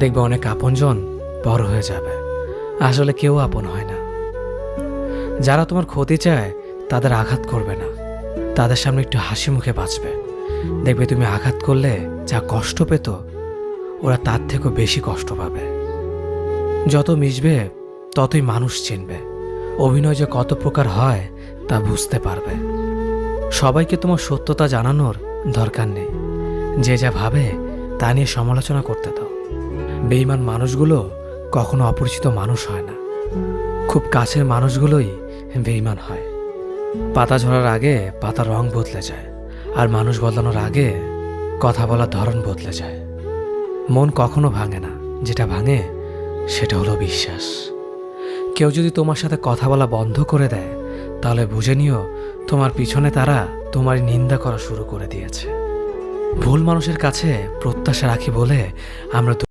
দেখবে অনেক আপনজন বড় হয়ে যাবে, আসলে কেউ আপন হয় না। যারা তোমার ক্ষতি চায় তাদের আঘাত করবে না, তাদের সামনে একটু হাসি মুখে বাঁচবে। দেখবে তুমি আঘাত করলে যা কষ্ট পেত, ওরা তার থেকেও বেশি কষ্ট পাবে। যত মিশবে ততই মানুষ চিনবে, অভিনয় যে কত প্রকার হয় তা বুঝতে পারবে। সবাইকে তোমার সত্যতা জানানোর দরকার নেই, যে যা ভাবে তা নিয়ে সমালোচনা করতে দাও। বেঈমান মানুষগুলো কখনো অপরিচিত মানুষ হয় না, খুব কাছের মানুষগুলোই বেঈমান হয়। পাতা ঝরার আগে পাতার রং বদলে যায়, আর মানুষ বদলানোর আগে কথা বলার ধরন বদলে যায়। মন কখনো ভাঙে না, যেটা ভাঙে সেটা হলো বিশ্বাস। কেউ যদি তোমার সাথে কথা বলা বন্ধ করে দেয়, তাহলে বুঝে নিও তোমার পিছনে তারা তোমার নিন্দা করা শুরু করে দিয়েছে। ভুল মানুষের কাছে প্রত্যাশা রাখি বলে আমরা